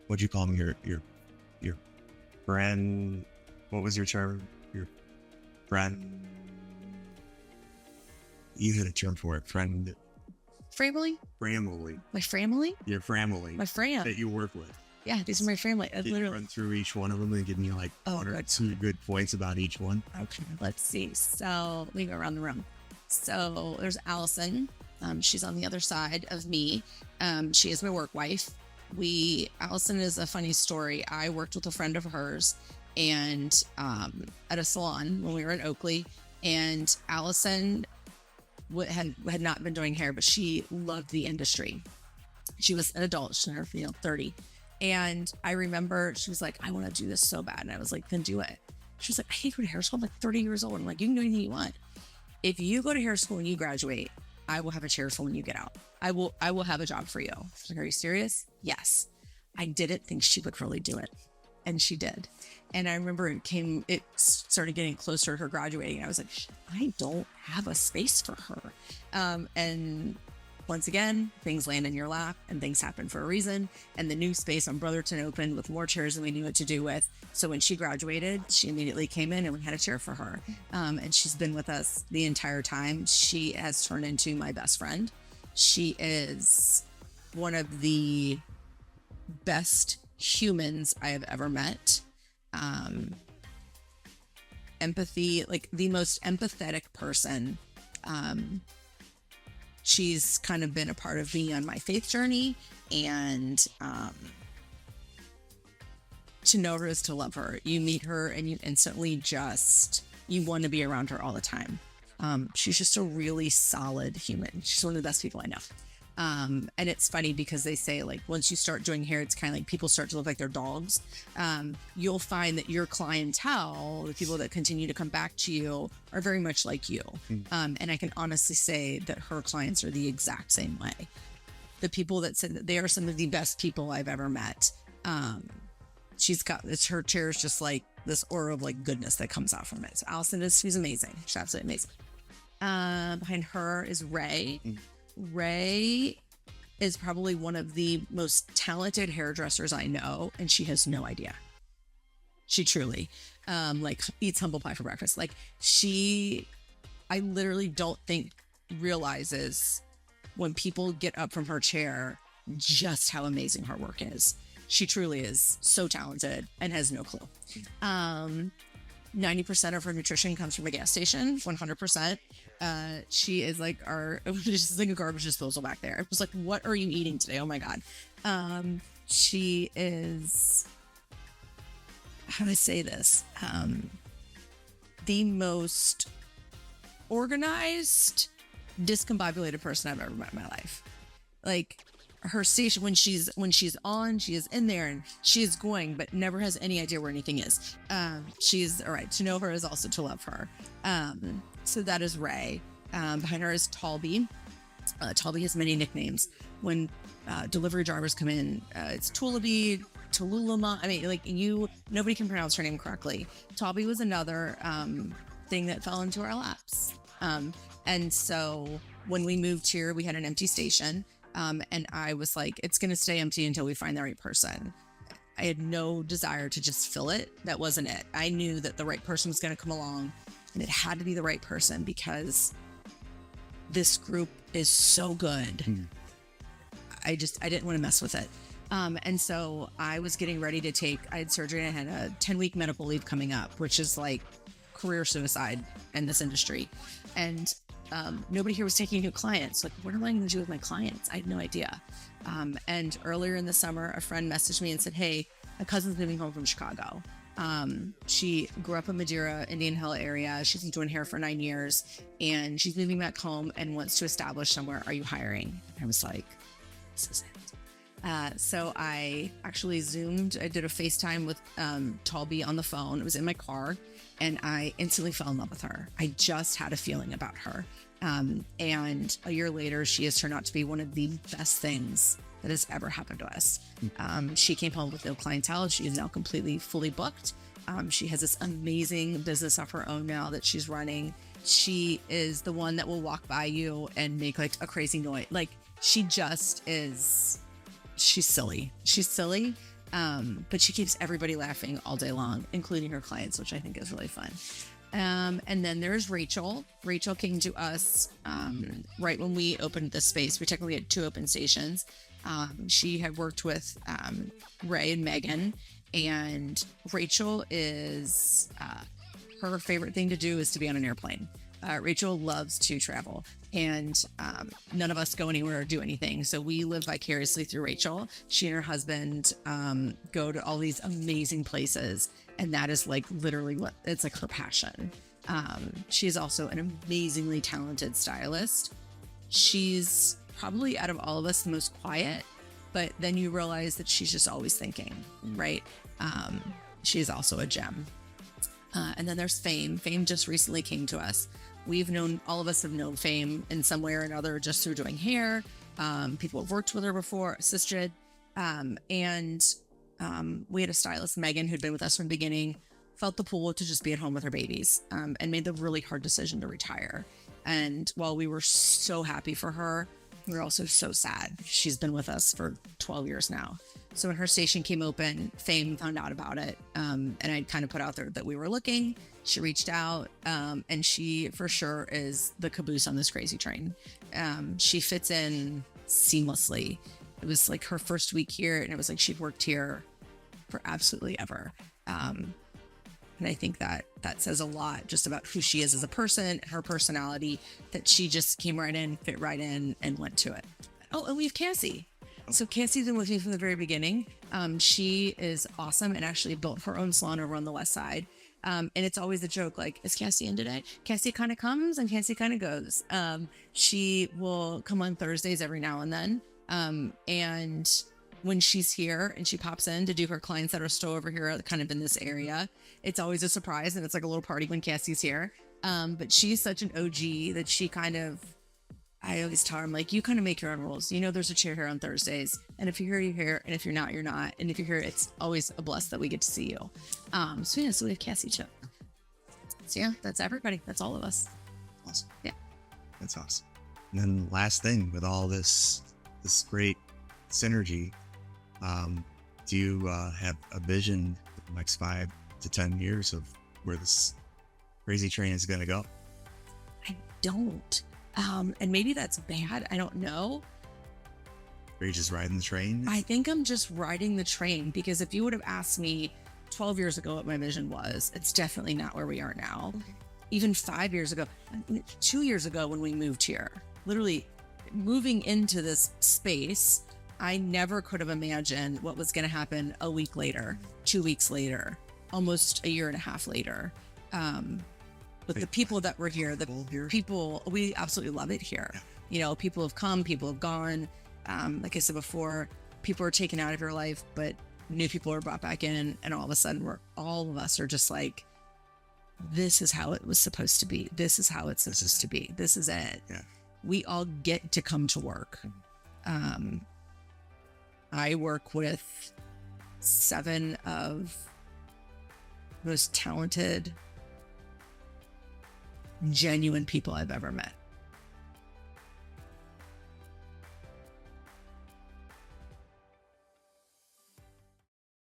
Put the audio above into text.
what'd you call me? Your friend. What was your term? Your friend. You had a term for it. Friend. Family? Family. My family? Your family. My fam. That you work with. Yeah, these are my family. Did you run through each one of them and give me like one or two good points about each one? Okay, let's see. So let me go around the room. So there's Allison. She's on the other side of me. She is my work wife. Allison is a funny story. I worked with a friend of hers and at a salon when we were in Oakley, and Allison had not been doing hair, but she loved the industry. She was an adult. She's in her 30. And I remember she was like, I want to do this so bad. And I was like, then do it. She was like, I hate go to hair school. I'm like 30 years old. I'm like, you can do anything you want. If you go to hair school and you graduate, I will have a chair for when you get out. I will have a job for you. She's like, are you serious? Yes. I didn't think she would really do it. And she did. And I remember it started getting closer to her graduating. And I was like, I don't have a space for her. And once again, things land in your lap and things happen for a reason. And the new space on Brotherton opened with more chairs than we knew what to do with. So when she graduated, she immediately came in and we had a chair for her. And she's been with us the entire time. She has turned into my best friend. She is one of the best humans I have ever met. Empathy, like the most empathetic person. She's kind of been a part of me on my faith journey, and to know her is to love her. You meet her and you instantly you want to be around her all the time. She's just a really solid human. She's one of the best people I know. And it's funny because they say, like, once you start doing hair, it's kind of like people start to look like their dogs. You'll find that your clientele, the people that continue to come back to you, are very much like you. And I can honestly say that her clients are the exact same way. The people that said that they are some of the best people I've ever met. Her chair is just like this aura of like goodness that comes out from it. So Allison she's amazing. She's absolutely amazing. Behind her is Ray. Ray is probably one of the most talented hairdressers I know, and she has no idea. She truly, eats humble pie for breakfast. I literally don't think realizes when people get up from her chair just how amazing her work is. She truly is so talented and has no clue. 90% of her nutrition comes from a gas station, 100%. She is like just like a garbage disposal back there. I was like, what are you eating today? Oh my God. She is, how do I say this? The most organized, discombobulated person I've ever met in my life. Like, her station, when she's on, she is in there and she is going, but never has any idea where anything is. She's all right. To know her is also to love her. So that is Ray. Behind her is Talby. Talby has many nicknames. When delivery drivers come in, it's Tulaby, Tululama. I mean, nobody can pronounce her name correctly. Talby was another thing that fell into our laps. And so when we moved here, we had an empty station. And I was like, it's going to stay empty until we find the right person. I had no desire to just fill it. That wasn't it. I knew that the right person was going to come along, and it had to be the right person because this group is so good. I didn't want to mess with it. And so I was getting ready to I had surgery and I had a 10-week medical leave coming up, which is like career suicide in this industry. And nobody here was taking new clients. Like, what am I going to do with my clients? I had no idea. And earlier in the summer, a friend messaged me and said, hey, my cousin's moving home from Chicago. She grew up in Madeira, Indian Hill area. She's been doing hair for 9 years and she's moving back home and wants to establish somewhere. Are you hiring? And I was like, this is it. So I actually Zoomed. I did a FaceTime with Talby on the phone. It was in my car and I instantly fell in love with her. I just had a feeling about her. And a year later, she has turned out to be one of the best things that has ever happened to us. She came home with no clientele. She is now completely fully booked. She has this amazing business of her own now that she's running. She is the one that will walk by you and make like a crazy noise. Like, she just is, she's silly. She's silly, But she keeps everybody laughing all day long, including her clients, which I think is really fun. And then there's Rachel. Rachel came to us right when we opened the space. We technically had 2 open stations. She had worked with Ray and Megan, and Rachel is her favorite thing to do is to be on an airplane. Rachel loves to travel, and none of us go anywhere or do anything. So we live vicariously through Rachel. She and her husband go to all these amazing places, and that is like literally what it's like her passion. She is also an amazingly talented stylist. She's probably out of all of us the most quiet, but then you realize that she's just always thinking, right? She's also a gem. And then there's Fame. Fame just recently came to us. All of us have known Fame in some way or another just through doing hair. People have worked with her before, assisted. And we had a stylist, Megan, who'd been with us from the beginning, felt the pull to just be at home with her babies, and made the really hard decision to retire. And while we were so happy for her, we were also so sad. She's been with us for 12 years now. So when her station came open, Fame found out about it. And I kind of put out there that we were looking. She reached out, and she for sure is the caboose on this crazy train. She fits in seamlessly. It was like her first week here, and it was like she'd worked here for absolutely ever. And I think that says a lot just about who she is as a person, her personality, that she just came right in, fit right in, and went to it. Oh, and we have Cassie. So Cassie's been with me from the very beginning. She is awesome and actually built her own salon over on the west side. And it's always a joke, like, is Cassie in today? Cassie kind of comes and Cassie kind of goes. She will come on Thursdays every now and then. And when she's here and she pops in to do her clients that are still over here, kind of in this area, it's always a surprise. And it's like a little party when Cassie's here. But she's such an OG that she kind of, I always tell her, I'm like, you kind of make your own rules. You know, there's a chair here on Thursdays. And if you're here, you're here. And if you're not, you're not. And if you're here, it's always a bless that we get to see you. So we have Cassie too. So yeah, that's everybody. That's all of us. Awesome. Yeah. That's awesome. And then last thing with all this great synergy, do you have a vision for the next 5 to 10 years of where this crazy train is going to go? I don't. And maybe that's bad. I don't know. Are you just riding the train? I think I'm just riding the train, because if you would have asked me 12 years ago what my vision was, it's definitely not where we are now. Okay. Even 5 years ago, 2 years ago when we moved here, literally moving into this space, I never could have imagined what was going to happen a week later, 2 weeks later, almost a year and a half later. But the people that were here, people, we absolutely love it here. Yeah. You know, people have come, people have gone. Like I said before, people are taken out of your life, but new people are brought back in. And all of a sudden, all of us are just like, this is how it was supposed to be. This is how it's supposed to be. This is it. Yeah. We all get to come to work. I work with 7 of the most talented, genuine people I've ever met.